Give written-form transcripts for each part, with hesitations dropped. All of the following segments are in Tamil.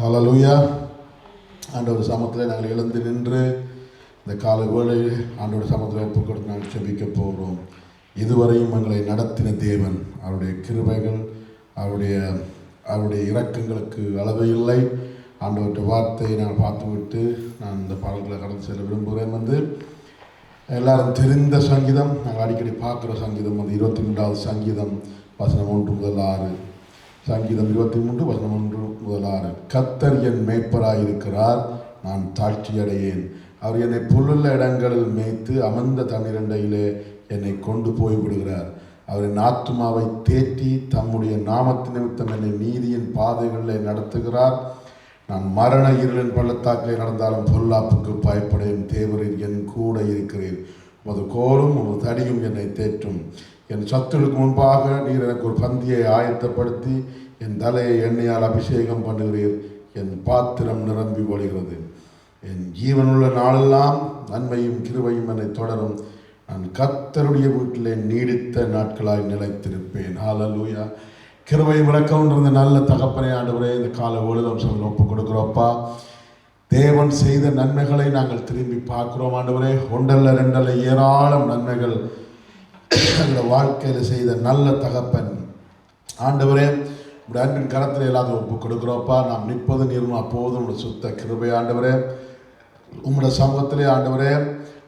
ஹல்லேலூயா. ஆண்டவர் சமத்தில் நாங்கள் எழுந்து நின்று இந்த காலை வேளையில் ஆண்டவர் சமத்தில் ஒப்புக் கொடுத்து நாங்கள் ஜெபிக்க போகிறோம். இதுவரையும் எங்களை நடத்தின தேவன், அவருடைய கிருபைகள், அவருடைய இரக்கங்களுக்கு அளவு இல்லை. ஆண்டவருடைய வார்த்தையை நான் பார்த்துவிட்டு நான் இந்த பாடல்களை கடந்து செல்ல விரும்புகிறேன். எல்லாரும் தெரிந்த சங்கீதம், நாங்கள் அடிக்கடி பார்க்குற சங்கீதம் 23வது சங்கீதம் வசனம் 1 முதல் 6. சங்கீதம் 23 வசனம் 1 முதல் 6. கர்த்தர் என் மேய்ப்பராயிருக்கிறார், நான் தாழ்ச்சி அடையேன். அவர் என்னை புல்லுள்ள இடங்களில் மேய்த்து அமர்ந்த தண்ணீரண்டையிலே என்னை கொண்டு போய் விடுகிறார். அவர் என் ஆத்துமாவை தேற்றி தம்முடைய நாமத்து நிமித்தம் என்னை நீதியின் பாதைகளில் நடத்துகிறார். நான் மரண இருளின் பள்ளத்தாக்கிலே நடந்தாலும் பொல்லாப்புக்கு பயப்படையும். தேவரில் என் கூட இருக்கிறேன். உமது கோலும் உமது தடியும் என்னை தேற்றும். என் சத்துருக்கு முன்பாக நீர் எனக்கு ஒரு பந்தியை ஆயத்தப்படுத்தி என் தலையை எண்ணெயால் அபிஷேகம் பண்ணுகிறீர். என் பாத்திரம் நிரம்பி ஒழுகிறது. என் ஜீவனுள்ள நாளெல்லாம் நன்மையும் கிருபையும் என்னை தொடரும். நான் கர்த்தருடைய வீட்டிலே நீடித்த நாட்களாய் நிலைத்திருப்பேன். ஹல்லேலூயா. கிருபையும் இரக்கமும் இருந்த நல்ல தகப்பனே, ஆண்டவரே, இந்த கால ஒழுதம் சொல்ல ஒப்புக் கொடுக்குறோப்பா. தேவன் செய்த நன்மைகளை நாங்கள் திரும்பி பார்க்கிறோம். ஆண்டவரே, ஒன்றல்ல ரெண்டல்ல ஏராளம் நன்மைகள் எங்களோட வாழ்க்கையில் செய்த நல்ல தகப்பன். ஆண்டவரே, உடைய அன்பின் கரத்தில் எல்லாத்தையும் ஒப்புக் கொடுக்குறோப்பா. நாம் நிற்பது நீரும் அப்போதும் உடைய சுத்த கிருபை. ஆண்டவரே, உம்முடைய சமூகத்திலே ஆண்டவரே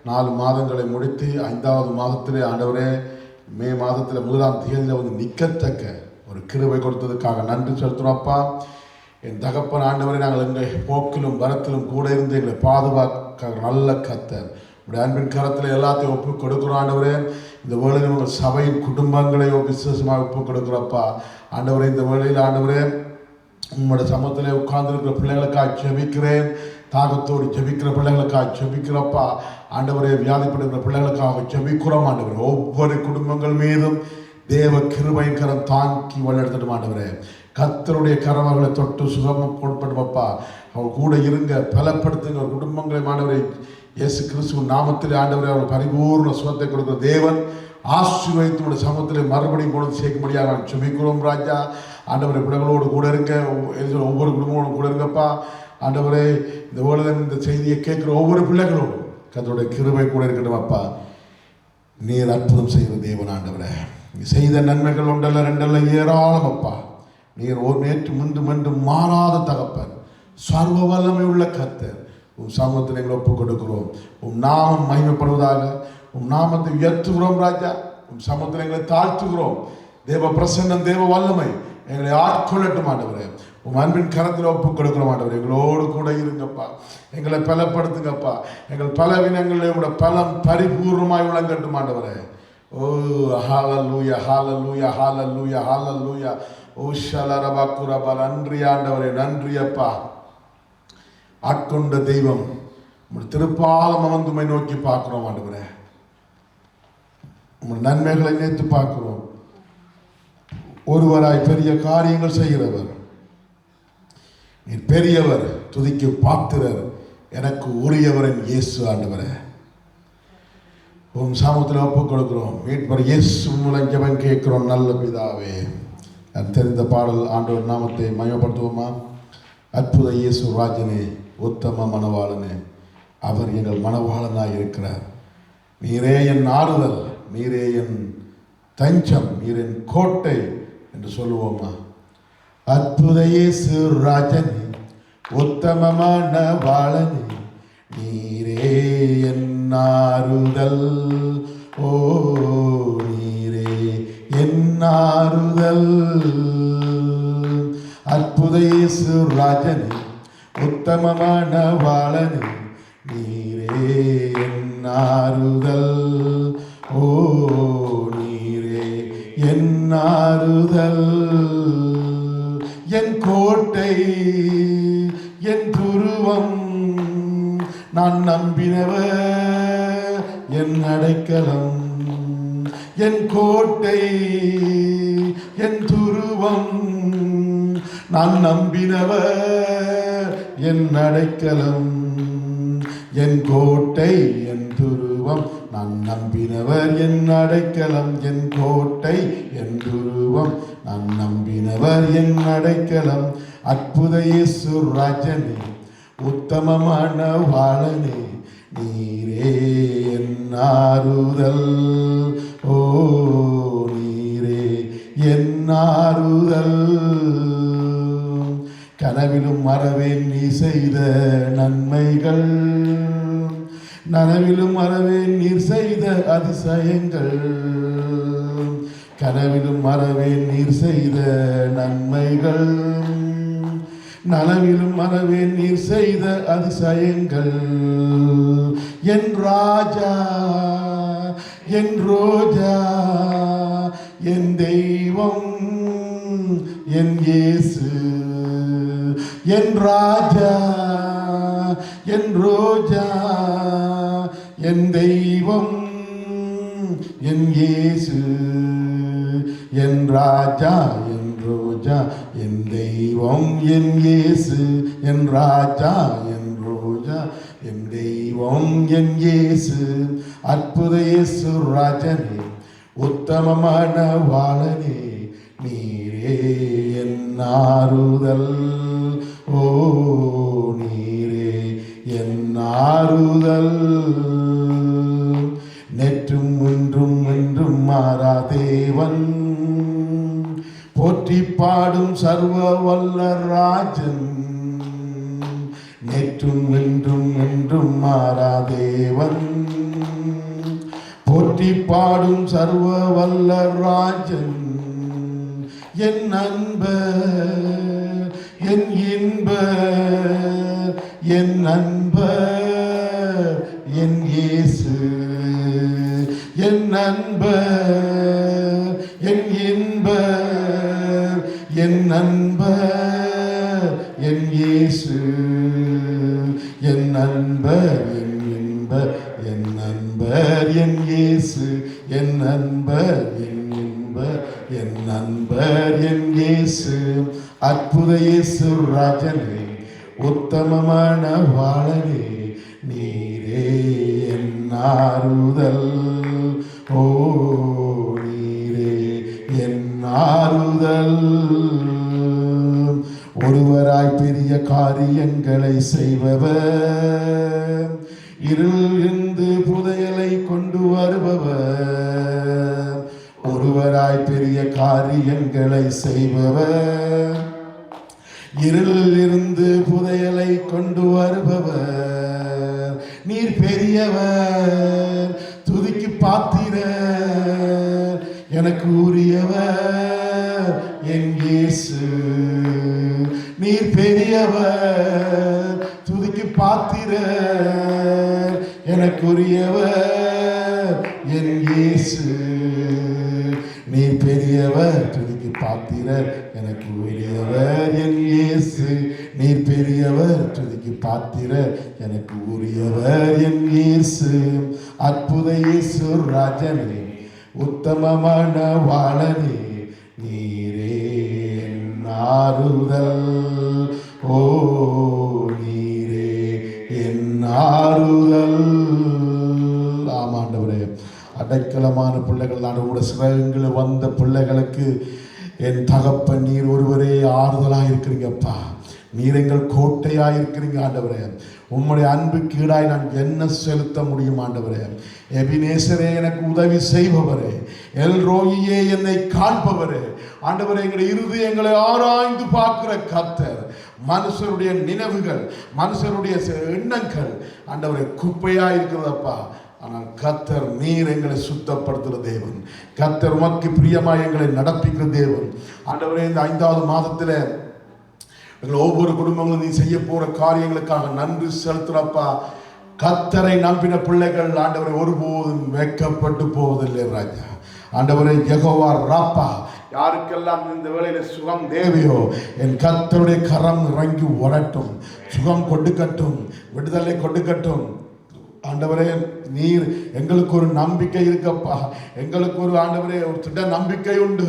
4 மாதங்களை முடித்து 5வது மாதத்திலே ஆண்டவரே மே மாதத்தில் 1ஆம் தேதியில் வந்து நிற்கத்தக்க ஒரு கிருபை கொடுத்ததுக்காக நன்றி செலுத்துகிறோப்பா. என் தகப்பன் ஆண்டவரை, நாங்கள் எங்கள் போக்கிலும் வரத்திலும் கூட இருந்து எங்களை பாதுகாக்க நல்ல கர்த்தர். உடைய அன்பின் கரத்தில் எல்லாத்தையும் ஒப்புக் கொடுக்குறோம். ஆண்டவரே, இந்த வேளையில் உங்கள் சபையின் குடும்பங்களை விசேஷமாக ஒப்புக் கொடுக்குறப்பா. ஆண்டவரே, இந்த வேளையில் ஆண்டவரே உங்களுடைய சமூகத்திலே உட்கார்ந்துருக்கிற பிள்ளைகளுக்காக ஜெபிக்கிறேன். தாகத்தோடு ஜெபிக்கிற பிள்ளைகளுக்காக ஜெபிக்கிறப்பா. ஆண்டவரே, வியாதிப்படுகிற பிள்ளைகளுக்காக ஜெபிக்கிறோம். ஆண்டவரே, ஒவ்வொரு குடும்பங்கள் மீதும் தேவ கிருபையின் கரம் தாங்கி வழிநடத்தட்டும். ஆண்டவரே, கர்த்தருடைய கரமகளை தொட்டு சுகமும் கொடுப்பட்டுமப்பா. அவர் கூட இருங்க, பலப்படுத்துங்க ஒரு குடும்பங்களை. ஆண்டவரை, இயேசு கிறிஸ்துவின் நாமத்திலே ஆண்டவரே அவர் பரிபூர்ண சுகத்தை கொடுக்கிற தேவன். ஆசீர்வதித்து சமூகத்திலே மறுபடியும் கொண்டு சேர்க்கும்படியாக நான் ஜெபிக்கிறோம் ராஜா. ஆண்டவரை, பிள்ளைகளோடு கூட இருங்க, ஒவ்வொரு குடும்பங்களோடு கூட இருங்கப்பா. ஆண்டவரே, இந்த உலகம் இந்த செய்தியை கேட்குற ஒவ்வொரு பிள்ளைகளோடும் கர்த்தருடைய கிருபை கூட இருக்கட்டும் அப்பா. நீர் அற்புதம் செய்கிற தேவன். ஆண்டவரே, நீ செய்த நன்மைகள் ஒன்றல்ல ரெண்டல்ல ஏராளம் அப்பா. நீர் நேற்று முன்று மாறாத தகப்பன், சர்வ வல்லமை உள்ள கர்த்தர். உன் சமூகத்தில் எங்களை ஒப்புக் கொடுக்கிறோம். உன் நாமம் மகிமைப்படுவதாக. உன் நாமத்தை உயர்த்துகிறோம் ராஜா. உன் சமூகத்தில் எங்களை தாழ்த்துகிறோம். தேவ பிரசன்னம், தேவ வல்லமை எங்களை ஆட்கொள்ளட்டும். ஆண்டவரே, உன் அன்பின் கரத்தில் ஒப்புக் கொடுக்கிறோம். ஆண்டவரே, எங்களோடு கூட இருங்கப்பா. எங்களை பலப்படுத்துங்கப்பா. எங்கள் பலவீனங்களில் உங்களோட பலம் பரிபூர்ணமாய் விளங்கட்டும். ஆண்டவரே, ஓ ஹல்லேலூயா, ஹல்லேலூயா, ஹல்லேலூயா, ஹல்லேலூயா. ஓ ஷலரபக்குரபா. நன்றி ஆண்டவரே, நன்றி அப்பா. ஆட்கொண்ட தெய்வம், உங்களுடைய திருப்பாலம் அமர்ந்துமை நோக்கி பார்க்கிறோம். ஆண்டவரே, உங்களுடைய நன்மைகளை நினைத்து பார்க்கிறோம். ஒருவராய் பெரிய காரியங்கள் செய்கிறவர் நீர், பெரியவர், துதிக்கு பாத்திரர், எனக்கு உரியவரின் இயேசு. ஆண்டவரே, உம் சாமத்தில் ஒப்புக் கொடுக்கிறோம். மீட்பர் இயேசு மூலம் ஜெபம் கேட்கிறோம் நல்ல பிதாவே. நான் தெரிந்த பாடல். ஆண்டவர் நாமத்தை மயப்படுத்துவோமா? அற்புத இயேசு ராஜனே, உத்தம மணவாளனே, அவர் எங்கள் மணவாளனாய் இருக்கிறார். நீரே என் ஆறுதல், நீரே என் தஞ்சம், நீர் என் கோட்டை என்று சொல்லுவோமா? அற்புத இயேசு ராஜனே, உத்தம மணவாளனே, நீரே என் ஆறுதல். ஓ, நீரே என் ஆறுதல். அற்புத இயேசு ராஜனே, உத்தம மணவாளனே, நீரே என் ஆறுதல். ஓ, நீரே என் ஆறுதல். என் கோட்டை, என் துருவம், நான் நம்பினவர், என் அடைக்கலம். என் கோட்டை, என் துருவம், நான் நம்பினவர், என் அடைக்கலம். என் கோட்டை, என் துருவம், நான் நம்பினவர், என் அடைக்கலம். என் கோட்டை, என் துருவம், நான் நம்பினவர் என் அடைக்கலம், அற்புத இயேசு ராஜனே, உத்தமமான வாழனே, நீரே என் ஆறுதல். ஓ நீரே என் ஆறுதல். கனவிலும் மறவேன் நீ செய்த நன்மைகள், நனவிலும் மறவேன் நீர் செய்த அதிசயங்கள். கனவிலும் மறவேன் நீர் செய்த நன்மைகள், நனவிலும் மறவேன் நீர் செய்த அதிசயங்கள். என் ராஜா, என் ரோஜா, என் தெய்வம், என் இயேசு. என் ராஜா, என் ரோஜா, என் தெய்வம், என் இயேசு. என் ராஜா, என் ரோஜா, என் தெய்வம், என் இயேசு. என் ராஜா, என் ரோஜா, என் தெய்வம், என் இயேசு. அற்புத இயேசு ராஜனே, உத்தமமான வாழனே, நீரே என் ஆறுதல். ஓ நீரே என் ஆறுதல். நேற்றும் இன்றும் என்றும் மாறா தேவன், போற்றி பாடும் சர்வ வல்ல ராஜன். நேற்றும் இன்றும் என்றும் மாறா தேவன், போற்றி பாடும் சர்வ வல்ல ராஜன். என் அன்பர், என் இன்பர், என் அன்பர், என் இயேசு. என் அன்பர், என் இன்பர், என் அன்பர், என் இயேசு. என் அன்பர், என் இன்பர், என் அன்பர், என் இயேசு. என் அன்பர், என் இன்பர், என் அன்பர், என் இயேசு. அற்புத இயேசு ராஜனே, உத்தமமான வாழனே, நீரே என் ஆறுதல். ஓ நீரே என் ஆறுதல். ஒருவராய் பெரிய காரியங்களை செய்பவர், இருளிலிருந்து புதையலை கொண்டு வருபவர். ஒருவராய் பெரிய காரியங்களை செய்பவர், இருளிலிருந்து புதையலை கொண்டு வருபவர். நீர் பெரியவர், துதிக்கு பாத்திரர், எனக்கு உரியவர் என் இயேசு. நீர் பெரியவர், துதிக்கு பாத்திரர், எனக்கு உரியவர் என் இயேசு. நீர் பெரியவர், துதிக்கு பாத்திரர், எனக்கு உரியவர் என் இயேசு. நீர் பெரியவர், துதிக்கு பாத்திரர், எனக்கு உரியவர் என் இயேசு. அற்புத இயேசு ராஜனே, உத்தமமான வாழனே, நீரே என் ஆறுதல். ஓ நீரே என் ஆறுதல். ஆமாண்டவரே, அடைக்கலமான பிள்ளைகள், நான் உங்களுடைய சிறகுகளில் வந்த பிள்ளைகளுக்கு என் தகப்பன் நீர் ஒருவரே ஆறுதலாக இருக்கிறீங்கப்பா. நீர் எங்கள் கோட்டையாக இருக்கிறீங்க ஆண்டவரே. உம்முடைய அன்புக்கு ஈடாய் நான் என்ன செலுத்த முடியும் ஆண்டவரே? எபினேசரே, எனக்கு உதவி செய்பவரே, எல் ரோகியே, என்னை காண்பவரே ஆண்டவரே. எங்களுடைய இருதயங்களை ஆராய்ந்து பார்க்கிற கர்த்தர். மனுஷருடைய நினைவுகள், மனுஷருடைய எண்ணங்கள் ஆண்டவரே குப்பையா இருக்கிறதப்பா. ஆனால் கர்த்தர் நீர் எங்களை சுத்தப்படுத்துகிற தேவன். கர்த்தர் உமக்கு பிரியமாய் எங்களை நடப்பிக்கிற தேவன் ஆண்டவரே. இந்த 5வது மாதத்தில் எங்கள் ஒவ்வொரு குடும்பங்களும் நீ செய்ய போற காரியங்களுக்காக நன்றி செலுத்துறப்பா. கர்த்தரை நம்பின பிள்ளைகள் ஆண்டவரை ஒருபோதும் வெட்கப்பட்டு போவதில்லை ராஜா. ஆண்டவரை யெகோவா ராப்பா, யாருக்கெல்லாம் இந்த வேளையில சுகம் தேவையோ என் கர்த்தருடைய கரம் இறங்கி வரட்டும், சுகம் கொடுக்கட்டும், விடுதலை கொடுக்கட்டும். ஆண்டவரே, நீர் எங்களுக்கு ஒரு நம்பிக்கை இருக்கப்பா. எங்களுக்கு ஒரு ஆண்டவரே ஒரு திட்ட நம்பிக்கை உண்டு.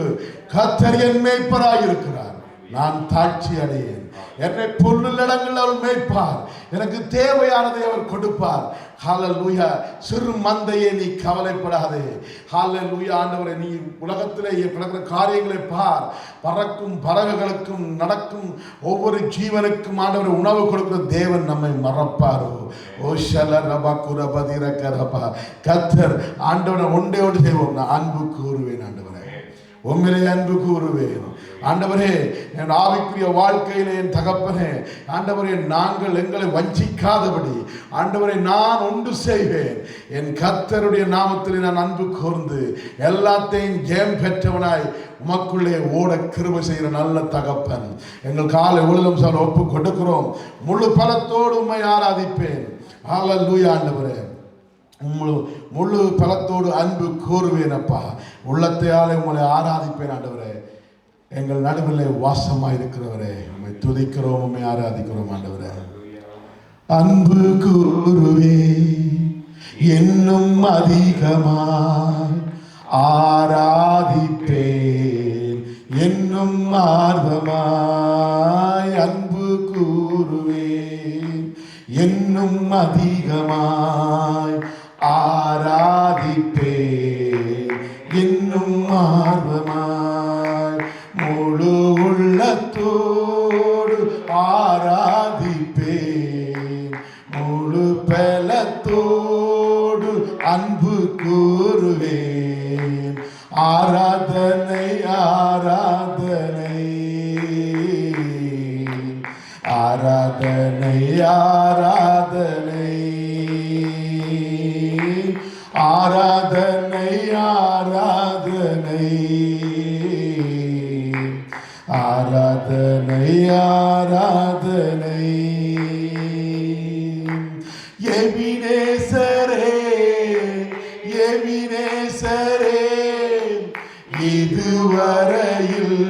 கர்த்தர் என் மேய்ப்பராய் இருக்கிறார். நான் தாழ்ச்சி அடையேன். என்னை புல்லுள்ளடங்கள் அவர் மேய்ப்பார், எனக்கு தேவையானதை அவர் கொடுப்பார். ஹல்லேலூயா. சிறு மந்தையே நீ கவலைப்படாதே. ஹல்லேலூயா. ஆண்டவரே, நீ உலகத்திலே நடக்கிற காரியங்களை பார். பறக்கும் பறவைகளுக்கும் நடக்கும் ஒவ்வொரு ஜீவனுக்கும் ஆண்டவரை உணவு கொடுக்கிற தேவன் நம்மை மறப்பாரோ? கர்த்தர் ஆண்டவரை ஒன்றோடு செய்வோம். நான் அன்பு கூறுவேன் ஆண்டவரே, உண்மையிலே அன்பு கூறுவேன் ஆண்டவரே. என் ஆவிக்குரிய வாழ்க்கையிலே என் தகப்பனே ஆண்டவரே, நாங்கள் எங்களை வஞ்சிக்காதபடி ஆண்டவரை நான் ஒன்று செய்வேன். என் கர்த்தருடைய நாமத்திலே நான் அன்பு கூர்ந்து எல்லாத்தையும் ஜெயம் பெற்றவனாய் உமக்குள்ளே ஓட கிருபை செய்கிற நல்ல தகப்பன், எங்கள் காலை உலகம் சார் ஒப்பு கொடுக்கிறோம். முழு பலத்தோடு உம்மை ஆராதிப்பேன். ஹல்லேலூயா. ஆண்டவரே, முழு பலத்தோடு அன்பு கூறுவேன் அப்பா. உள்ளத்தையாலே உங்களை ஆராதிப்பேன் ஆண்டவரே. எங்கள் நடுவிலே வாசமாய் இருக்கிறவரே, உம்மை துதிக்கிறோம், உம்மை ஆராதிக்கிறோம் ஆண்டவரே. அன்பு கூறுவே இன்னும் அதிகமாய் ஆராதிப்பேன் இன்னும் ஆர்வமாய். அன்பு கூறுவேன் இன்னும் அதிகமாய் ஆராதிப்பேன் இன்னும் ஆர்வமாய். முழு உள்ளத்தோடு ஆராதிப்பேன், முழு பலத்தோடு அன்பு கூறுவேன். ஆராதனை ஆராதனை ஆராதனை ஆராதனை ஆராதனை ஆராதனை ஆராதனை ஆராதனை. எபினேசரே எபினேசரே, இதுவரையில்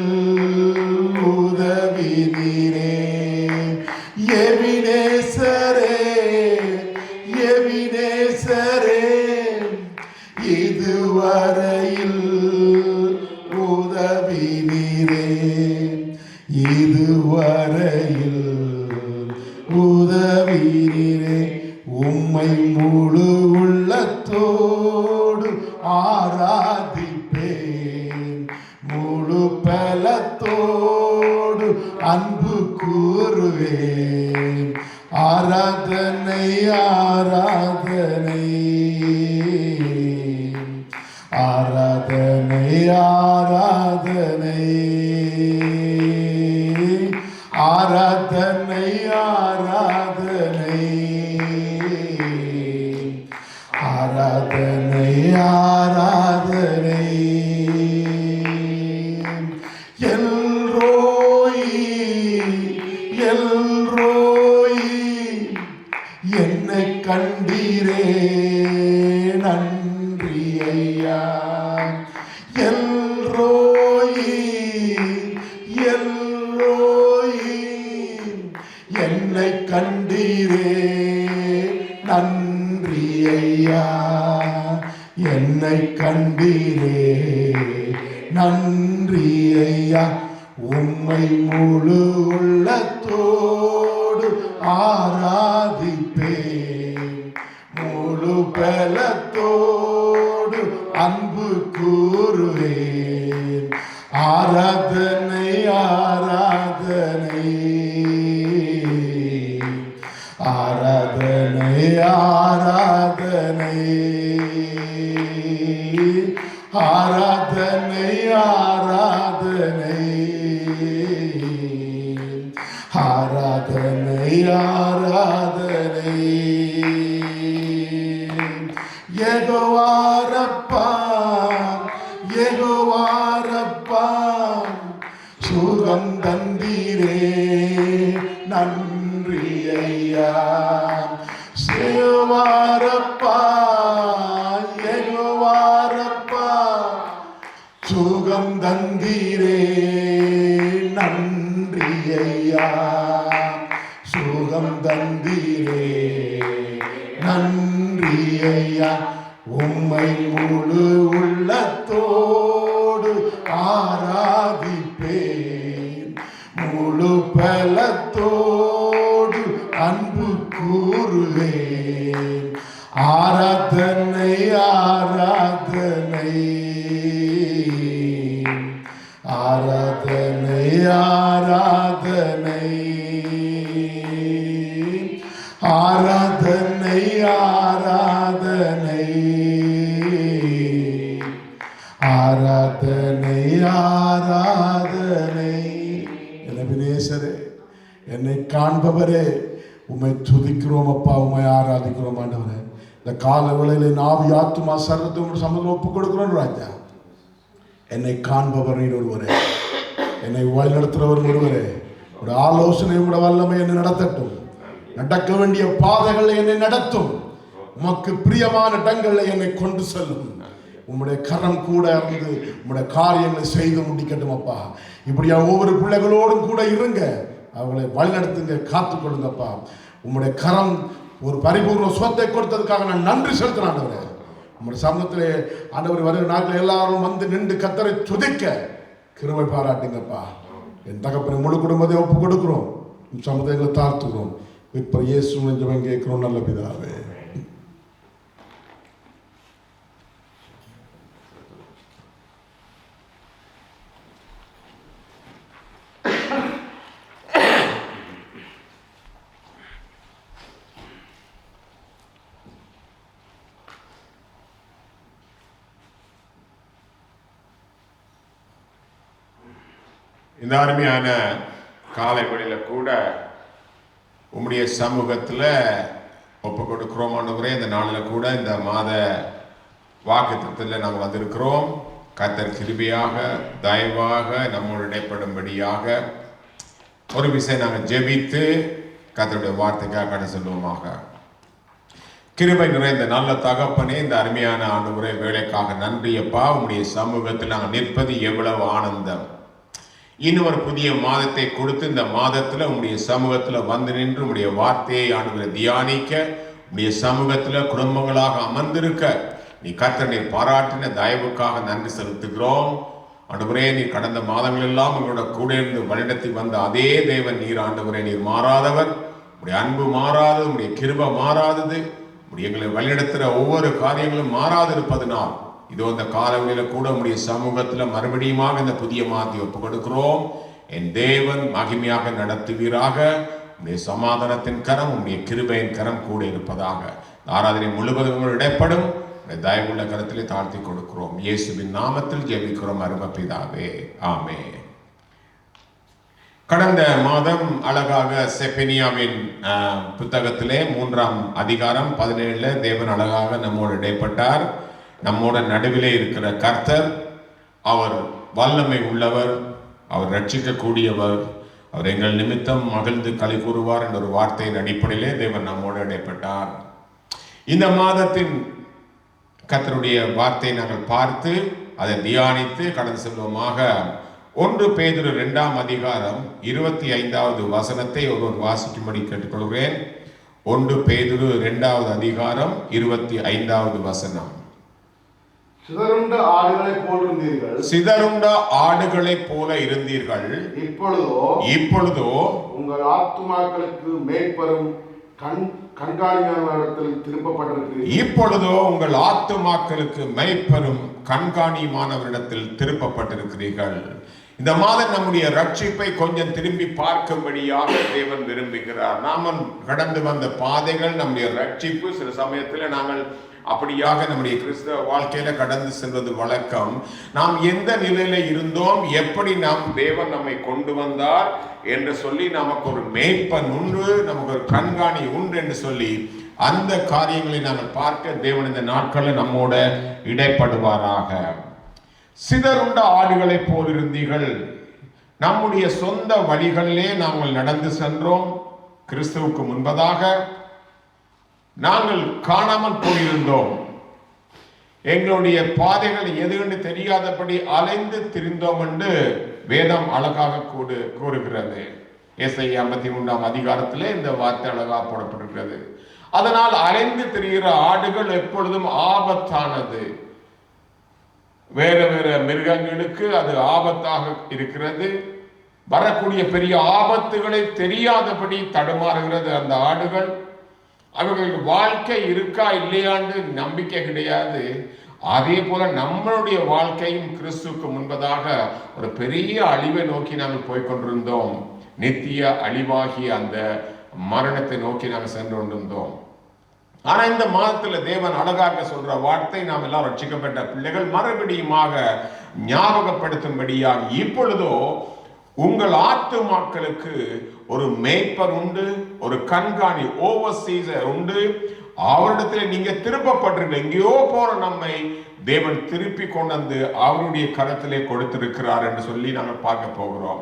உதவினீரே. எபினேசரே எபினேசரே, இதுவரையில் உதவினீரே. இதுவரையில் உதவினீரே. உம்மை முழு உள்ளத்தோடு ஆராதிப்பேன், முழு பலத்தோடு அன்பு கூறுவேன். ஆராதனை ஆராதனை ஆராதனை ஆராதனை ஆராதனை ஆராதனை ஆராதனை ஆராதனை. எல்ரோயி எல்ரோயி, என்னை கண்டீரே நன்றி ஐயா. எல்ரோயி எல்ரோயி, என்னை கண்டீரே நன்றி ஐயா. என்னை கண்டீரே நன்றி ஐயா. உம்மை முழு உள்ளத்தோடு ஆராதிப்பேன், முழு பலத்தோடு அன்பு கூறுவேன். ஆராதனை ஆராதனை ஆராதனை ஆராதனை ஆராதனை ஆராதனை ஆராதனை ஆராதனை. யெகோவாரப்பா யெகோவாரப்பா, சுகம் தந்தீரே நன்றி ஐயா. யெகோவாரப்பா யெகோவாரப்பா, சுகம் தந்தீரே நன்றி ஐயா. சுகம் தந்தீரே நன்றி ஐயா. உம்மை முழு உள்ளத்தோடு ஆராதிப்பேன், பலத்தோடு அன்பு கூறுவேன். ஆராதனை ஆராதனை ஆராதனை ஆராதனை ஆராதனை ஆராதனை ஆராதனை ஆராதனை. எபினேசரே, என்னை காண்பவரே, உம்மை துதிக்கிறோம் அப்பா, உம்மை ஆராதிக்கிறோம் ஆண்டவரே. இந்த கால வேளையில் ஆவி ஆத்துமா சர்வத்தை சமூகம் ஒப்புக் கொடுக்கிறோம் ராஜா. என்னை காண்பவர் நீர் ஒருவரே, என்னை வழி நடத்துகிறவர் ஒருவரே. ஒரு ஆலோசனை உங்களோட வல்லமை என்னை நடத்தட்டும். நடக்க வேண்டிய பாதைகளை என்னை நடத்தும். உமக்கு பிரியமான இடங்களில் என்னை கொண்டு செல்லும். உம்முடைய கரம் கூட இருந்து உம்முடைய காரியங்களை செய்து முடிக்கட்டும் அப்பா. இப்படியா ஒவ்வொரு பிள்ளைகளோடும் கூட இருங்க, அவங்களை வழிநடத்துங்க, காத்துக்கொள்ளுங்கப்பா. உம்முடைய கரம் ஒரு பரிபூர்ண சுகத்தை கொடுத்ததுக்காக நான் நன்றி செலுத்தினேன் ஆண்டவரே. உம்முடைய சமூகத்திலே ஆண்டவர் வருகிற நாட்கள் எல்லாரும் வந்து நின்று கர்த்தரை துதிக்க கிருபை பாராட்டுங்கப்பா. என் தகப்பனை முழு குடும்பத்தை ஒப்பு கொடுக்கிறோம், சமுதாயங்களை தாழ்த்துக்கிறோம். இப்ப இயேசுவின் ஜெபம் கேட்கிறோம் நல்ல பிதாவே. இந்த அருமையான காலை வேளையில கூட உம்முடைய சமூகத்தில் ஒப்பு கொடுக்கிறோம் ஆண்டவரே. இந்த நாளில் கூட இந்த மாத வாக்குத்தத்தத்தில் நாங்கள் வந்திருக்கிறோம். கர்த்தர் கிருபையாக தயவாக நம்மோடு இடைப்படும்படியாக ஒரு விஷயம் நாங்கள் ஜெபித்து கர்த்தருடைய வார்த்தைக்காக கடை சொல்லுவோமாக. கிருபை நிறைந்த நல்ல தகப்பனே, இந்த அருமையான ஆண்டவரே வேலைக்காக நன்றியப்பா. உம்முடைய சமூகத்தில் நாங்கள் நிற்பது எவ்வளவு ஆனந்தம். இன்னும் ஒரு புதிய மாதத்தை கொடுத்து இந்த மாதத்தில் உங்களுடைய சமூகத்தில் வந்து நின்று உங்களுடைய வார்த்தையை ஆண்டவரை தியானிக்க, உங்களுடைய சமூகத்தில் குடும்பங்களாக அமர்ந்திருக்க நீ கர்த்தர் நீர் பாராட்டின தயவுக்காக நன்றி செலுத்துகிறோம் ஆண்டவரே. நீர் கடந்த மாதங்கள் எல்லாம் உங்களோட கூட இருந்து வழிநடத்தி வந்த அதே தேவன் நீர் ஆண்டவரே. நீர் மாறாதவர், உங்களுடைய அன்பு மாறாதது, உங்களுடைய கிருபை மாறாதது, உங்களுடைய எங்களை வழிநடத்துகிற ஒவ்வொரு காரியங்களும் மாறாதிருப்பதனால் இதோ இந்த காலங்களில கூட உங்களுடைய சமூகத்தில் மறுபடியுமாக இந்த புதிய மாதத்தை ஒப்புக் கொடுக்கிறோம். என் தேவன் மகிமையாக நடத்துவீராக. உங்களுடைய சமாதானத்தின் கரம், உங்களுடைய கிருபையின் கரம் கூட இருப்பதாக. ஆராதனை முழுவதும் இடைப்படும் தயவுள்ள கரத்திலே தாழ்த்தி கொடுக்கிறோம். இயேசுவின் நாமத்தில் ஜெபிக்கிறோம் அருமபிதாவே, ஆமென். கடந்த மாதம் அழகாக செப்பனியாவின் புத்தகத்திலே 3ஆம் அதிகாரம் 17 தேவன் அழகாக நம்மோடு இடைப்பட்டார். நம்மோட நடுவிலே இருக்கிற கர்த்தர், அவர் வல்லமை உள்ளவர், அவர் ரட்சிக்கக்கூடியவர், அவர் எங்கள் நிமித்தம் மகிழ்ந்து களி கூறுவார் என்ற ஒரு வார்த்தையின் அடிப்படையிலே தேவன் நம்மோடு இடைப்பட்டார். இந்த மாதத்தின் கர்த்தருடைய வார்த்தையை நாங்கள் பார்த்து அதை தியானித்து கடந்து செல்வமாக 1 பேதுரு 2ஆம் அதிகாரம் 25வது வசனத்தை ஒருவர் வாசிக்கும்படி கேட்டுக்கொள்கிறேன். 1 பேதுரு 2வது அதிகாரம் 25வது வசனம். சிதறுண்ட ஆடுகளைப் போல இருந்தீர்கள். சிதறுண்ட ஆடுகளைப் போல இருந்தீர்கள். இப்பொழுதோ உங்கள் ஆத்துமாக்களுக்கு மேய்ப்பரும் கண்காணியாளரிடத்தில் திருப்பப்பட்டிருக்கிறீர்கள். இப்பொழுதோ உங்கள் ஆத்துமாக்களுக்கு மேய்ப்பரும் கண்காணியுமானவரிடத்தில் திருப்பப்பட்டிருக்கிறீர்கள். இந்த மாதம் நம்முடைய ரட்சிப்பை கொஞ்சம் திரும்பி பார்க்கும்படியாக தேவன் விரும்புகிறார். நாம கடந்து வந்த பாதைகள், நம்முடைய ரட்சிப்பு சில சமயத்தில் நாங்கள் அப்படியாக நம்முடைய கிறிஸ்தவ வாழ்க்கையில கடந்து செல்வது வழக்கம். நாம் எந்த நிலையில இருந்தோம், எப்படி நாம் தேவன் நம்மை கொண்டு வந்தார் என்று சொல்லி நமக்கு ஒரு மேய்ப்பன் உண்டு, நமக்கு ஒரு கண்காணி உண்டு என்று சொல்லி அந்த காரியங்களை நாங்கள் பார்க்க தேவன் இந்த நாட்களில் நம்மோட இடைப்படுவாராக. சிதறுண்ட ஆடுகளை போல் இருந்தீர்கள். நம்முடைய சொந்த வழிகளிலே நாங்கள் நடந்து சென்றோம். கிறிஸ்துவுக்கு முன்பதாக நாங்கள் காணாமல் போயிருந்தோம். எங்களுடைய பாதைகள் எதுன்னு தெரியாதபடி அலைந்து திரிந்தோம் என்று வேதம் அழகாக கூறுகிறது. ஏசாயா 53ஆம் அதிகாரத்திலே இந்த வார்த்தை அழகாக போடப்பட்டிருக்கிறது. அதனால் அலைந்து திரிகிற ஆடுகள் எப்பொழுதும் ஆபத்தானது. வேற வேற மிருகங்களுக்கு அது ஆபத்தாக இருக்கிறது. வரக்கூடிய பெரிய ஆபத்துகளை தெரியாதபடி தடுமாறுகிறது அந்த ஆடுகள். அவர்களுக்கு வாழ்க்கை இருக்கா இல்லையான்னு நம்பிக்கை கிடையாது. அதே போல நம்மளுடைய வாழ்க்கையும் கிறிஸ்துவுக்கு முன்பதாக ஒரு பெரிய அழிவை நோக்கி நாங்கள் போய்கொண்டிருந்தோம். நித்திய அழிவாகி அந்த மரணத்தை நோக்கி நாங்கள் சென்று கொண்டிருந்தோம். ஆனா இந்த மாதத்துல தேவன் அழகாக சொல்ற வார்த்தை, நாம் எல்லாம் ரட்சிக்கப்பட்ட பிள்ளைகள் மறுபடியுமாக ஞாபகப்படுத்தும்படியாக, இப்பொழுதோ உங்கள் ஆத்துமாக்களுக்கு ஒரு மேய்ப்பர் உண்டு, ஒரு கண்காணி ஓவர்சீசர் உண்டு. அவரிடத்துல நீங்க திருப்பப்பட்டிருக்க, எங்கேயோ போற நம்மை தேவன் திருப்பி கொண்டு வந்து அவருடைய கரத்திலே கொடுத்திருக்கிறார் என்று சொல்லி நாங்கள் பார்க்க போகிறோம்.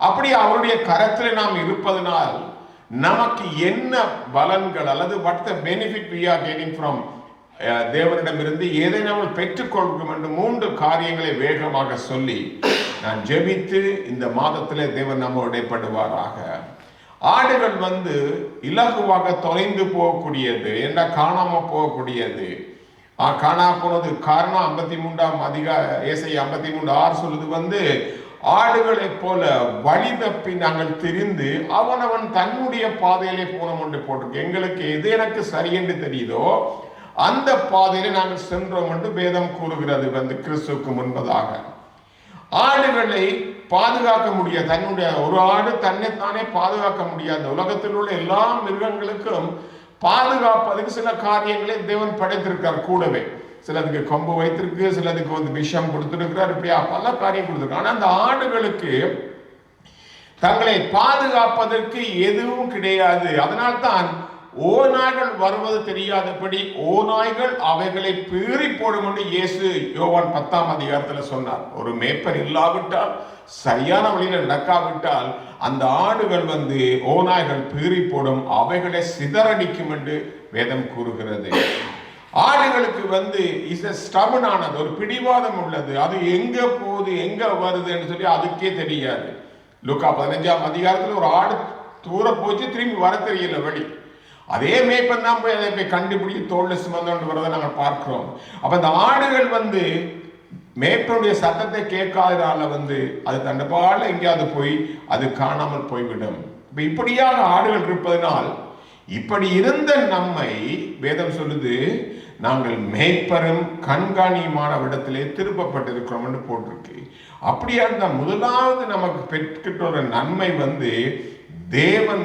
அப்படி அவருடைய கரத்திலே நாம் இருப்பதனால் நமக்கு என்ன பலன்கள், அல்லது what the benefit we are getting from தேவனிடமிருந்து எதை நாம் பெற்றுக்கொள்கிறோம் என்று 3 காரியங்களை வேகமாக சொல்லி நான் ஜெபித்து இந்த மாதத்திலே தேவன் நம்ம இடைப்படுவாராக. ஆடுகள் இலகுவாக தொலைந்து போகக்கூடியது, என்ன காணாம போகக்கூடியது. காணா போனது காரணம் 53 ஏசாயா 53:6 சொல்லுது, ஆடுகளை போல வழி தப்பி நாங்கள் திரிந்து அவனவன் தன்னுடைய பாதையிலே போனோம் என்று போட்டிருக்கு. எங்களுக்கு எது எனக்கு சரி என்று தெரியுதோ அந்த பாதையில நாங்கள் சென்றோம் என்று வேதம் கூறுகிறது. கிறிஸ்துவுக்கு முன்பதாக ஆடுகளை பாதுகாக்க முடியாது. தன்னுடைய ஒரு ஆடு தன்னைத்தானே பாதுகாக்க முடியாது. உலகத்தில் உள்ள எல்லா மிருகங்களுக்கும் பாதுகாப்பதற்கு சில காரியங்களை தேவன் படைத்திருக்கார் கூடவே. சிலதுக்கு கொம்பு வைத்திருக்கு, சிலதுக்கு விஷம் கொடுத்திருக்கிறார், இப்படியா பல காரியம் கொடுத்திருக்கார். ஆனா அந்த ஆடுகளுக்கு தங்களை பாதுகாப்பதற்கு எதுவும் கிடையாது. அதனால்தான் ஓநாய்கள் வருவது தெரியாதபடி ஓநாய்கள் அவைகளை பீறி போடும் என்று இயேசு யோவான் 10 சொன்னார். ஒரு மேய்ப்பர் இல்லாவிட்டால், சரியான வழியில் நடக்காவிட்டால் அந்த ஆடுகள் ஓநாய்கள் பீறி போடும், அவைகளை சிதறடிக்கும் என்று வேதம் கூறுகிறது. ஆடுகளுக்கு இஸ் ஸ்டபனானது, ஒரு பிடிவாதம் உள்ளது. அது எங்க போகுது எங்க வருது என்று சொல்லி அதுக்கே தெரியாது. லூக்கா 15 ஒரு ஆடு தூர போச்சு, திரும்பி வர தெரியல வழி. அதே மேய்ப்பன் தான் போய் அதை போய் கண்டுபிடிச்சு தோல்ல சுமந்து வரதை நாங்கள் பார்க்கிறோம். அப்ப அந்த ஆடுகள் மேய்ப்பனுடைய சத்தத்தை கேட்காதனால அது தண்டபால எங்கேயாவது போய் அது காணாமல் போய்விடும். இப்படியாக ஆடுகள் இருப்பதனால் இப்படி இருந்த நம்மை வேதம் சொல்லுது, நாங்கள் மேய்ப்பரும் கண்காணியுமான இடத்திலே திருப்பப்பட்டிருக்கிறோம் என்று போட்டிருக்கு. அப்படியா இருந்தால் முதலாவது நமக்கு பெற்றுக்கிட்ட ஒரு நன்மை தேவன்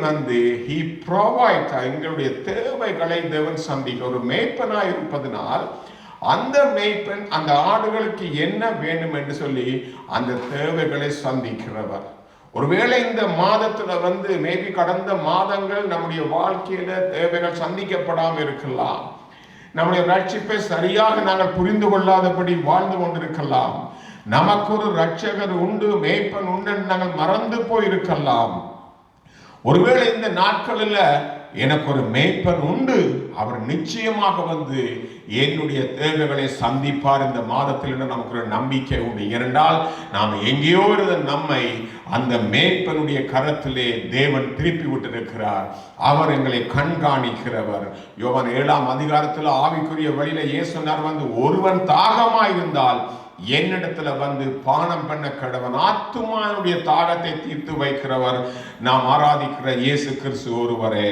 he provides எங்களுடைய தேவைகளை தேவன் சந்திக்க. ஒரு மேய்ப்பனாய் இருப்பதனால் அந்த மேய்ப்பன் அந்த ஆடுகளுக்கு என்ன வேண்டும் என்று சொல்லி அந்த தேவைகளை சந்திக்கிறவர். ஒருவேளை இந்த மாதத்துல மேபி கடந்த மாதங்கள் நம்முடைய வாழ்க்கையில தேவைகள் சந்திக்கப்படாமல் இருக்கலாம். நம்முடைய ரட்சிப்பை சரியாக நாங்கள் புரிந்து கொள்ளாதபடி வாழ்ந்து கொண்டிருக்கலாம். நமக்கு ஒரு ரட்சகர் உண்டு, மேய்ப்பன் உண்டு என்று நாங்கள் மறந்து போயிருக்கலாம். ஒருவேளை இந்த நாட்களில் எனக்கு ஒரு மேய்ப்பன் உண்டு, அவர் நிச்சயமாக என்னுடைய தேவைகளை சந்திப்பார் இந்த மாதத்தில் நமக்கு ஒரு நம்பிக்கை உண்டு. ஏனென்றால் நாம் எங்கேயோ இருந்த நம்மை அந்த மேய்ப்பனுடைய கரத்திலே தேவன் திருப்பி விட்டிருக்கிறார். அவர் எங்களை கண்காணிக்கிறவர். யோவான் 7 ஆவிக்குரிய வழியில இயேசு சொன்னார், ஒருவன் தாகமாயிருந்தால் என்னிடத்துல பானம் பண்ண கடவன். ஆத்துமாவுடைய தாகத்தை தீர்த்து வைக்கிறவர் நாம் ஆராதிக்கிற இயேசு கிறிஸ்து ஒருவரே.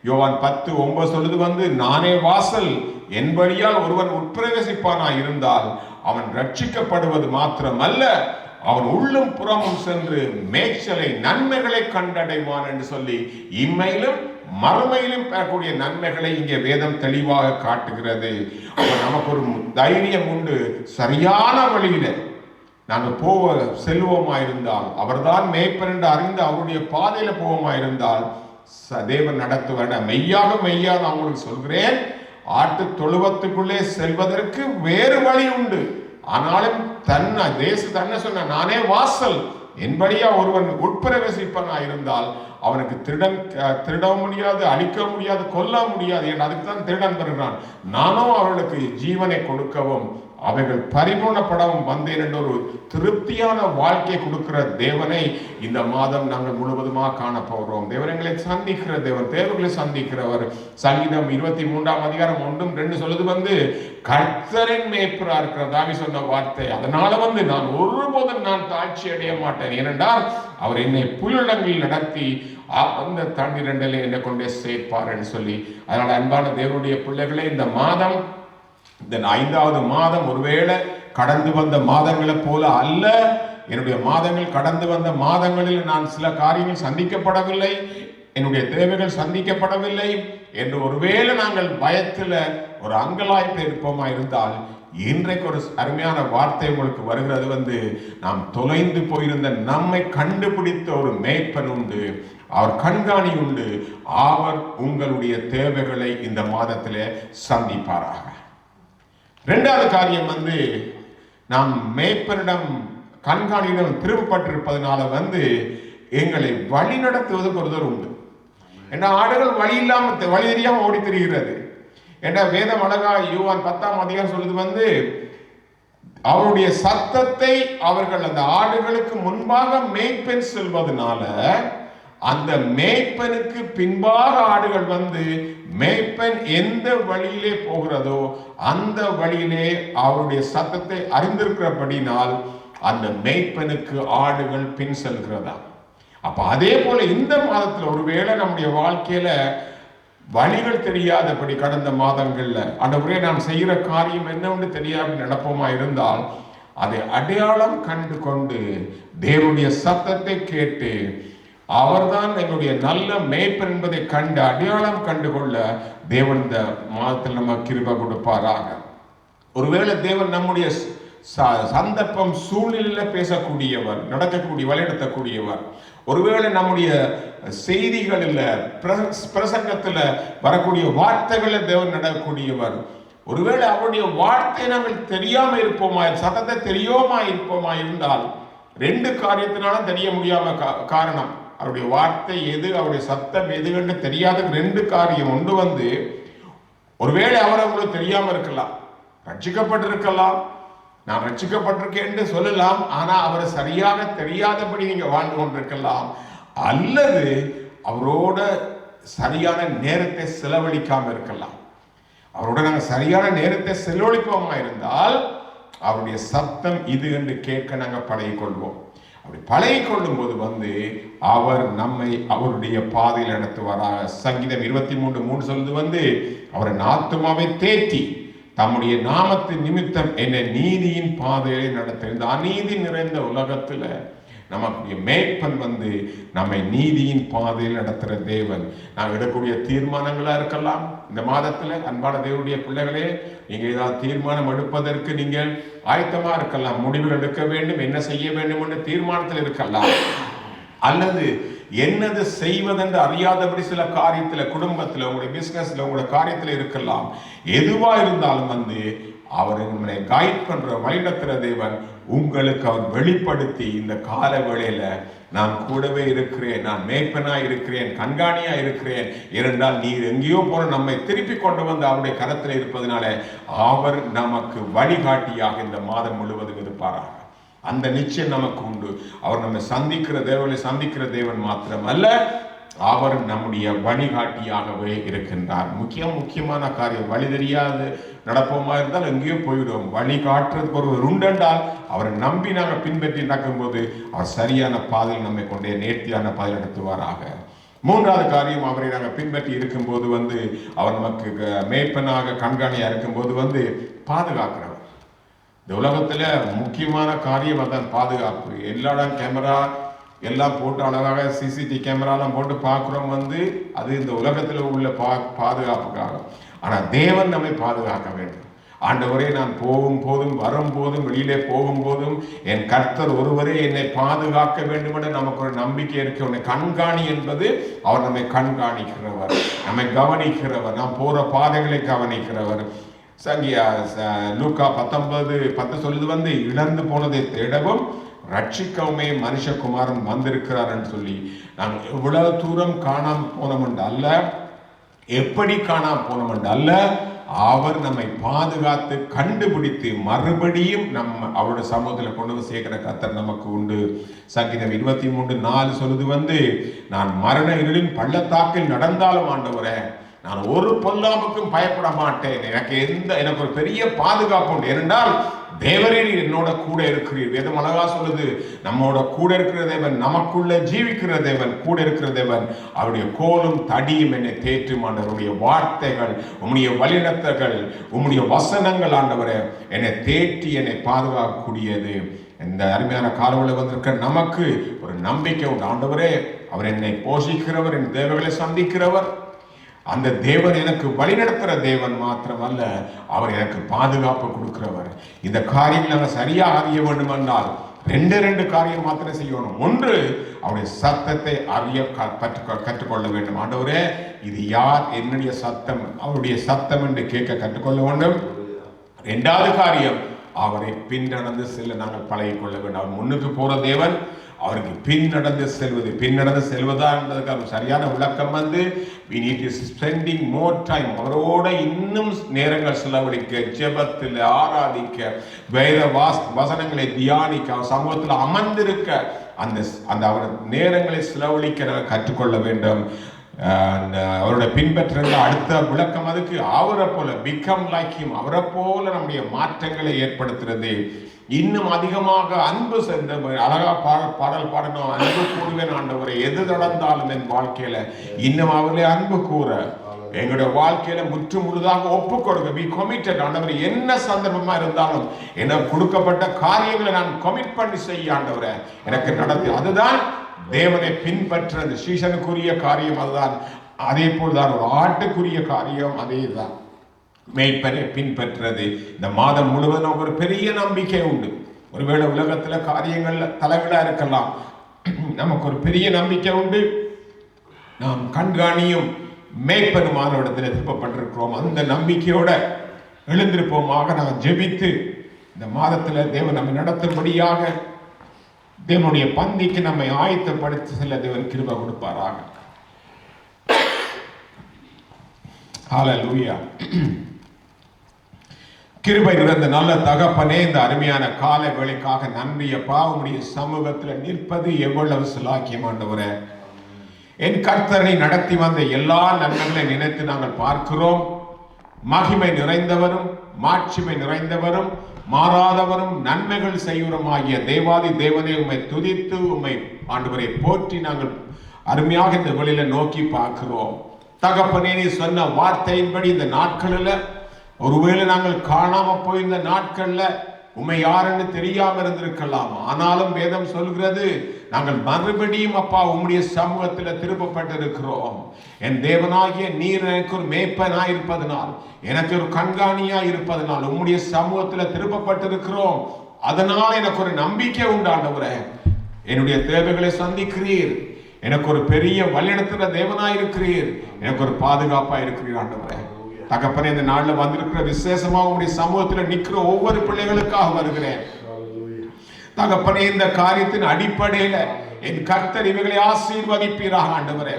யோவான் 10:9 சொல்லுது, நானே வாசல், என் வழியால் ஒருவன் உட்பிரவேசிப்பானாய் இருந்தால் அவன் ரட்சிக்கப்படுவது மாத்திரமல்ல, அவன் உள்ளும் புறமும் சென்று மேய்ச்சலை நன்மைகளை கண்டடைவான் என்று சொல்லி இம்மையிலும் மறுமையிலும் பெறக்கூடிய நன்மைகளை இங்கே வேதம் தெளிவாக காட்டுகிறது. நமக்கு ஒரு தைரியம் உண்டு. சரியான வழியில நாங்கள் செல்வோமாயிருந்தால், அவர்தான் மேய்ப்பர் என்று அறிந்து அவருடைய பாதையில போவோமாயிருந்தால் தேவன் நடத்துவார். மெய்யாக நான் உங்களுக்கு சொல்கிறேன், ஆட்டு தொழுவத்துக்குள்ளே செல்வதற்கு வேறு வழி உண்டு. ஆனாலும் தன்னை சொன்ன நானே வாசல், என்படியா ஒருவன் உட்பிரவேசிப்பனா இருந்தால் அவனுக்கு திருட முடியாது, அழிக்க முடியாது, கொல்ல முடியாது. அதுக்கு தான் திருடன் வருகிறான். நானும் அவர்களுக்கு ஜீவனை கொடுக்கவும் அவைகள் பரிபூர்ணப்படவும் வந்தேன் என்ற ஒரு திருப்தியான வாழ்க்கையை கொடுக்கிற தேவனை இந்த மாதம் நாங்கள் முழுவதுமாக காண போகிறோம். தேவனங்களை சந்திக்கிற தேவன், தேவர்களை சந்திக்கிறவர். சங்கீதம் 23ஆம் அதிகாரம் 1-2 சொல்லுது கர்த்தரின் மேய்ப்பரா இருக்கிற தாவீது சொன்ன வார்த்தை. அதனால நான் ஒருபோதும் தாழ்ச்சி அடைய மாட்டேன், ஏனென்றால் அவர் என்னை புல்லிடங்களில் நடத்தி அந்த தண்ணீரண்டலை என்னை கொண்டே சேர்ப்பார்ன்னு சொல்லி. அதனால அன்பான தேவனுடைய பிள்ளைகளே, இந்த மாதம், இந்த 5வது மாதம் ஒருவேளை கடந்து வந்த மாதங்களை போல அல்ல. என்னுடைய மாதங்கள், கடந்து வந்த மாதங்களில் நான் சில காரியங்கள் சந்திக்கப்படவில்லை, என்னுடைய தேவைகள் சந்திக்கப்படவில்லை என்று ஒருவேளை நாங்கள் பயத்தில் ஒரு அங்கலாய்ப்பு இருப்போமா இருந்தால், இன்றைக்கு ஒரு அருமையான வார்த்தை உங்களுக்கு வருகிறது. நாம் தொலைந்து போயிருந்த நம்மை கண்டுபிடித்த ஒரு மேய்ப்பன் உண்டு, அவர் கண்காணி உண்டு. அவர் உங்களுடைய தேவைகளை இந்த மாதத்திலே சந்திப்பாராக. 2வது காரியம் நாம் மேய்ப்பனிடம், கண்காணியிடம் திரும்பப்பட்டிருப்பதனால எங்களை வழி நடத்துவதற்கு ஒருத்தர் உண்டு. ஏன்னா ஆடுகள் வழி தெரியாம ஓடி திரிகிறது. ஏன்னா வேதம் அழகா யோவான் 10ஆம் அதிகாரம் சொல்லுது அவருடைய சத்தத்தை அவர்கள் அந்த ஆடுகளுக்கு முன்பாக மேய்ப்பன் செல்வதனால அந்த மேய்ப்பனுக்கு பின்பாக ஆடுகள் மேய்ப்பன் எந்த வழியிலே போகிறதோ அந்த வழியிலே அவருடைய சத்தத்தை அறிந்திருக்கிறபடினால் அந்த மேய்ப்பனுக்கு ஆடுகள் பின் செல்கிறதா. அப்ப அதே போல இந்த மாதத்துல ஒருவேளை நம்முடைய வாழ்க்கையில வழிகள் தெரியாதபடி கடந்த மாதங்கள்ல ஆண்டவரே நான் செய்கிற காரியம் என்னன்னு தெரியாம நடப்போமா இருந்தால், அதை அடையாளம் கண்டு கொண்டு தேவனுடைய சத்தத்தை கேட்டு அவர்தான் எங்களுடைய நல்ல மேய்ப்பர் என்பதை கண்டு அடையாளம் கண்டுகொள்ள தேவன் இந்த மாதத்தில் நம்ம கிருபை கொடுப்பாராக. ஒருவேளை தேவன் நம்முடைய சந்தர்ப்பம் சூழ்நிலையில பேசக்கூடியவர், நடக்கக்கூடிய வழிநடத்தக்கூடியவர். ஒருவேளை நம்முடைய செய்திகளில் பிரசங்கத்துல வரக்கூடிய வார்த்தைகளை தேவன் நடக்கக்கூடியவர். ஒருவேளை அவருடைய வார்த்தை நாங்கள் தெரியாம இருப்போமா, சத்தத்தை தெரியாம இருப்போமா இருந்தால் 2 காரியத்தினாலும் தெரிய முடியாம காரணம் அவருடைய வார்த்தை எது, அவருடைய சத்தம் எது என்று தெரியாத 2 காரியம். ஒன்று ஒருவேளை அவர் உங்களுக்கு தெரியாம இருக்கலாம், ரட்சிக்கப்பட்டிருக்கலாம், நான் ரட்சிக்கப்பட்டிருக்கேன் என்று சொல்லலாம், ஆனா அவரை சரியாக தெரியாதபடி நீங்க வாழ்ந்து கொண்டிருக்கலாம். அல்லது அவரோட சரியான நேரத்தை செலவழிக்காம இருக்கலாம். அவரோட நாங்கள் சரியான நேரத்தை செலவழிப்போமா இருந்தால் அவருடைய சத்தம் இது என்று கேட்க நாங்கள் பழகிக்கொள்வோம். அப்படி பழகிக்கொள்ளும் போது அவர் நம்மை அவருடைய பாதையில் நடத்துவாராக. சங்கீதம் 23:3 சொல்லுது அவரை ஆத்துமாவை தேற்றி தம்முடைய நாமத்தின் நிமித்தம் என்னை நீதியின் பாதையை நடத்த. இந்த அநீதி நிறைந்த உலகத்துல நமக்கு மேய்ப்பன் நம்மை நீதியின் பாதையில் நடத்துகிற தேவன். நாம் எடுக்கக்கூடிய தீர்மானங்களா இருக்கலாம். இந்த மாதத்துல அன்பான தேவனுடைய பிள்ளைகளே, நீங்க ஏதாவது தீர்மானம் எடுப்பதற்கு நீங்கள் ஆயத்தமா இருக்கலாம். முடிவுகள் எடுக்க வேண்டும், என்ன செய்ய வேண்டும் என்ற தீர்மானத்தில் இருக்கலாம். அல்லது என்னது செய்வதென்று அறியாதபடி சில காரியத்துல, குடும்பத்துல, உங்களுடைய பிசினஸ்ல, உங்களுடைய காரியத்துல இருக்கலாம். எதுவா இருந்தாலும் அவர் நம்மளை கைட் பண்ற, வழிநடத்துற தேவன். உங்களுக்கு அவர் வெளிப்படுத்தி இந்த கால வேளையில நான் கூடவே இருக்கிறேன், நான் மேய்ப்பனா இருக்கிறேன், கண்காணியா இருக்கிறேன், இரண்டால் நீர் எங்கேயோ போன நம்மை திருப்பி கொண்டு வந்து அவருடைய கரத்தில் இருப்பதனால அவர் நமக்கு வழிகாட்டியாக இந்த மாதம் முழுவதும் இருப்பாராக. அந்த நிச்சயம் நமக்கு உண்டு. அவர் நம்மை சந்திக்கிற தேவன் மாத்திரமல்ல, அவர் நம்முடைய வழிகாட்டியாகவே இருக்கின்றார். முக்கியமான காரியம், வழி தெரியாது நடப்போமா இருந்தால் எங்கேயோ போயிடும். வழி காட்டுறதுக்கு ஒரு உண்டென்றால் அவரை நம்பி நாங்கள் பின்பற்றி நடக்கும்போது அவர் சரியான பாதையில் நம்மை கொண்டே நேர்த்தியான பாதையில் நடத்துவாராக. 3வது காரியம், அவரை நாங்கள் பின்பற்றி இருக்கும்போது அவர் நமக்கு மேய்ப்பனாக கண்காணியா இருக்கும்போது பாதுகாக்கிறவர். இந்த உலகத்துல முக்கியமான காரியம் அதான் பாதுகாப்பு. எல்லா இடம் கேமரா எல்லாம் போட்டு அழகாக சிசிடிவி கேமராலாம் போட்டு பார்க்குறோம். அது இந்த உலகத்தில் உள்ள பாதுகாப்புக்காக. ஆனால் தேவன் நம்மை பாதுகாக்க வேண்டும். ஆண்டவரே, நான் போகும் போதும் வரும்போதும் வெளியிலே போகும்போதும் என் கர்த்தர் ஒருவரே என்னை பாதுகாக்க வேண்டும் என்று நமக்கு ஒரு நம்பிக்கை இருக்கு. உன்னை கண்காணி என்பது அவர் நம்மை கண்காணிக்கிறவர், நம்மை கவனிக்கிறவர், நாம் போற பாதைகளை கவனிக்கிறவர். லூக்கா 19:10 சொல்லுது இழந்து போனதை தேடவும் ரட்சிக்கவுமே மனுஷகுமாரன் வந்திருக்கிறார் என்று சொல்லி. நாங்கள் எவ்வளவு தூரம் காணாம போனோம் என்று அல்ல, எப்படி காணாம போனோம் என்று அல்ல, அவர் நம்மை பாதுகாத்து கண்டுபிடித்து மறுபடியும் அவருடைய சமூகத்தில் கொண்டு வந்து சேர்க்கிற கர்த்தர் நமக்கு உண்டு. சங்கீதம் 23:4 சொல்லுது நான் மரண இருளின் பள்ளத்தாக்கில் நடந்தாலும் ஆண்டவரே நான் ஒரு பொல்லாமுக்கும் பயப்பட மாட்டேன். எனக்கு ஒரு பெரிய பாதுகாப்பு உண்டு. ஏனென்றால் தேவரே என்னோட கூட இருக்கிறீர். வேதம் அழகா சொல்லுது, நம்மோட கூட இருக்கிற தேவன், நமக்குள்ள ஜீவிக்கிற தேவன், கூட இருக்கிற தேவன். அவருடைய கோலும் தடியும் என்னை தேற்றும். ஆண்டவருடைய வார்த்தைகள், உம்முடைய வழிநடத்தல்கள், உம்முடைய வசனங்கள் ஆண்டவரே என்னை தேற்றி என்னை பாதுகாக்கக்கூடியது. இந்த அருமையான காலவழியில் வந்திருக்க நமக்கு ஒரு நம்பிக்கை உண்டு. ஆண்டவரே அவர் என்னை போஷிக்கிறவர், என் தேவைகளை சந்திக்கிறவர். அந்த தேவன் எனக்கு வழிநடத்துகிற தேவன் மாத்திரமல்ல, அவர் எனக்கு பாதுகாப்பு கொடுக்கிறவர். இந்த காரியங்கள் நாங்கள் சரியாக அறிய வேண்டும் என்றால் ரெண்டு காரியம் மாத்திரம் செய்யணும். ஒன்று, அவருடைய சத்தத்தை அறிய கற்றுக்கொள்ள வேண்டும். ஆண்டவரே இது யார், என்னுடைய சத்தம், அவருடைய சத்தம் என்று கேட்க கற்றுக்கொள்ள வேண்டும். இரண்டாவது காரியம், அவரை பின்னடந்து செல்ல நாங்கள் பழகிக்கொள்ள வேண்டும். அவர் முன்னுக்கு போற தேவன், அவருக்கு பின்னடந்து செல்வதா என்பதற்கு சரியான விளக்கம் we need to spending more time, அவரோட இன்னும் நேரங்கள் செலவழிக்க, ஜெபத்தில் ஆராதிக்க, வேத வசனங்களை தியானிக்க, அவர் சமூகத்தில் அமர்ந்திருக்க, அந்த அவர் நேரங்களை செலவழிக்க நாங்கள் கற்றுக்கொள்ள வேண்டும். அவரோட பின்பற்ற அடுத்த விளக்கம் அதுக்கு அவரை போல become like him, அவரை போல நம்முடைய மாற்றங்களை ஏற்படுத்துறது. இன்னும் அதிகமாக அன்பு சென்ற அழகா பாடல் பாடணும். அன்பு கூறுவேன் ஆண்டவரை, எது நடந்தாலும் என் வாழ்க்கையில இன்னும் அவர்களே அன்பு கூற எங்களுடைய வாழ்க்கையில முற்று முழுதாக ஒப்பு கொடுக்க be committed. ஆண்டவரை என்ன சந்தர்ப்பமா இருந்தாலும் எனக்கு கொடுக்கப்பட்ட காரியங்களை நான் கமிட் பண்ணி செய்ய ஆண்டவரை எனக்கு நடத்தி, அதுதான் தேவனை பின்பற்றது. சீசனுக்குரிய காரியம் அதுதான். அதே போல்தான் ஒரு ஆட்டுக்குரிய காரியம் அதே தான், மேய்ப்பனை பின்பற்றது. இந்த மாதம் முழுவதும் ஒரு பெரிய நம்பிக்கை உண்டு. ஒருவேளை உலகத்துல காரியங்கள் தலைவிழா இருக்கலாம், நமக்கு ஒரு பெரிய நம்பிக்கை உண்டு. நாம் கண்காணியும் மேய்ப்பனுமான இடத்துல திருப்பப்பட்டிருக்கிறோம். அந்த நம்பிக்கையோட எழுந்திருப்போமாக நாம் ஜெபித்து இந்த மாதத்துல தேவன் நம்மை நடத்தும்படியாக தேவனுடைய பந்திக்கு நம்மை ஆயத்தப்படுத்தி செல்ல தேவன் கிருபை கொடுப்பாராக. ஹல்லேலூயா. கிருபை நிறைந்த நல்ல தகப்பனே, இந்த அருமையான காலை வேளைக்காக நன்றி அப்பா. உம்முடைய சமூகத்தில் நிற்பது எவ்வளவு சிலாக்கியம் ஆண்டவரே. என் கர்த்தரை நடத்தி வந்த எல்லா நன்மைகளை நினைத்து நாங்கள் பார்க்கிறோம். மகிமை நிறைந்தவரும் மாட்சிமை நிறைந்தவரும் மாறாதவரும் நன்மைகள் செய்வரும் ஆகிய தேவாதி தேவனை உம்மை துதித்து உம்மை ஆண்டவரை போற்றி நாங்கள் அருமையாக இந்த வெளியில நோக்கி பார்க்கிறோம். தகப்பனே, நீ சொன்ன வார்த்தையின்படி இந்த நாட்களில் ஒருவேளை நாங்கள் காணாம போயிருந்த நாட்கள்ல உம்மை யாருன்னு தெரியாம இருந்திருக்கலாம். ஆனாலும் வேதம் சொல்கிறது, நாங்கள் மறுபடியும் அப்பா உம்முடைய சமூகத்தில் திருப்பப்பட்டிருக்கிறோம். என் தேவனாகிய நீர் எனக்கு ஒரு மேய்ப்பனாய் இருப்பதனால், எனக்கு ஒரு கண்காணியாய் இருப்பதனால் உம்முடைய சமூகத்தில் திருப்பப்பட்டிருக்கிறோம். அதனால் எனக்கு ஒரு நம்பிக்கை உண்டாண்டவரே. என்னுடைய தேவைகளை சந்திக்கிறீர், எனக்கு ஒரு பெரிய வழிநடத்துகிற தேவனாய் இருக்கிறீர், எனக்கு ஒரு பாதுகாப்பா இருக்கிறீர் ஆண்டவரே. தகப்பனே, இந்த நாள்ல வந்திருக்கிற விசேஷமா உங்களுடைய சமூகத்தில் நிற்கிற ஒவ்வொரு பிள்ளைகளுக்காக வருகிறேன் தகப்பனே. இந்த காரியத்தின் அடிப்படையில என் கர்த்தர் இவைகளை ஆசீர்வதிப்பீராக ஆண்டவரே.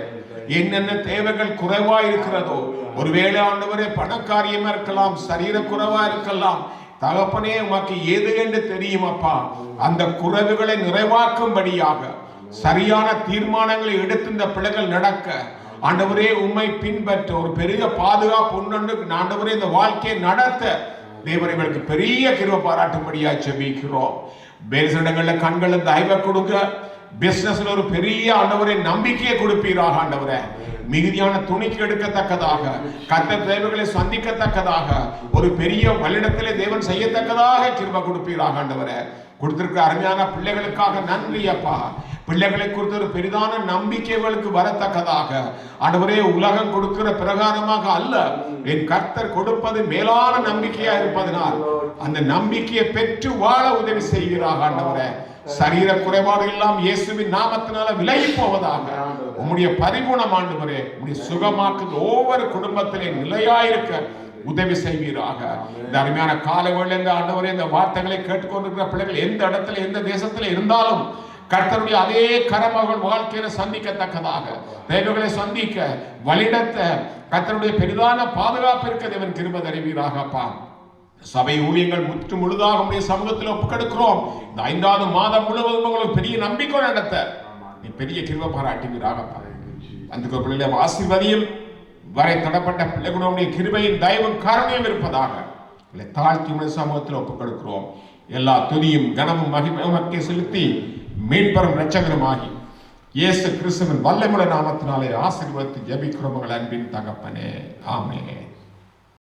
என்னென்ன தேவைகள் குறைவா இருக்கிறதோ, ஒருவேளை ஆண்டவரே பணக்காரியமா இருக்கலாம், சரீர குறைவா இருக்கலாம் தகப்பனே, உமக்கு எது என்று தெரியும் அப்பா. அந்த குறைவுகளை நிறைவாக்கும்படியாக சரியான தீர்மானங்களை எடுத்து இந்த பிள்ளைகள் நடக்க ஆண்டவரே உம்மை பின்பற்ற ஒரு பெரிய பாதுகாப்பு உண்டு. ஆண்டவரே, இந்த வாழ்க்கையை நடத்த தேவன் இவர்களுக்கு பெரிய கிருபை பாராட்டும்படியா ஜெபிக்கிறோம். பேசுடங்கள்ல கண்களை தயவை கொடுக்க, பிசினஸ்ல ஒரு பெரிய ஆண்டவரே நம்பிக்கையை கொடுப்பீராக ஆண்டவரே. மிகுதியான துணிக்கு எடுக்கத்தக்கதாக, கர்த்தர் தேவைகளை சந்திக்கத்தக்கதாக, ஒரு பெரிய வழியிடத்திலே தேவன் செய்யத்தக்கதாக கிருபை கொடுப்பீராக ஆண்டவரே. கொடுத்திருக்கிற அருமையான பிள்ளைகளுக்காக நன்றி அப்பா. பிள்ளைகளை குறித்த ஒரு பெரிதான நம்பிக்கைகளுக்கு வரத்தக்கதாக ஆண்டவரே, உலகம் கொடுக்கிற பிரகாரமாக அல்ல, என் கர்த்தர் கொடுப்பது மேலான நம்பிக்கையா இருப்பதனால் அந்த நம்பிக்கையை பெற்று வாழ உதவி செய்கிறாக ஆண்டவரே. சரீர குறைபாடு எல்லாம் இயேசுவின் நாமத்தினால விலகி போவதாக. உம்முடைய பரிபூர்ணம் ஆண்டவரே, உம்முடைய சுகமாக்கு ஒவ்வொரு குடும்பத்திலே நிலையாயிருக்க உதவி செய்வீராக. இந்த அருமையான கால வேளையில ஆண்டவரே, இந்த வார்த்தைகளை கேட்டுக்கொண்டிருக்கிற பிள்ளைகள் எந்த இடத்துல எந்த தேசத்துல இருந்தாலும் கர்த்தருடைய அதே கரம் அவர்கள் வாழ்க்கையில சந்திக்கத்தக்கதாக, தேவைகளை சந்திக்க வழிநடத்த கர்த்தருடைய பெரிதான பாதுகாப்பு இருக்க தேவன் கிருபை தருவீராகப்பா. சபை ஊழியங்கள் முற்று முழுதாக உடைய சமூகத்தில் ஒப்புக்கொடுக்கிறோம். இந்த 5வது மாதம் முழுவதும் உங்களுக்கு பெரிய நம்பிக்கை நடத்த நீ பெரிய கிருபை பாராட்டுவீராகப்பா. அந்த பிள்ளைகளை ஆசீர்வதியும் வரை தடப்பட்ட பிள்ளைகளுடைய கிருபையின் தயவும் கருணையும் இருப்பதாக தாழ்த்தி உடைய சமூகத்தில் ஒப்புக்கொடுக்கிறோம். எல்லா துதியும் கனமும் மகிமை செலுத்தி மீன்பெறும் இரட்சகருமாகி இயேசு கிறிஸ்துவின் வல்லமுள்ள நாமத்தினாலே ஆசீர்வதித்து ஜெபிக்கிறோம். அன்பின் தகப்பனே, ஆமென்.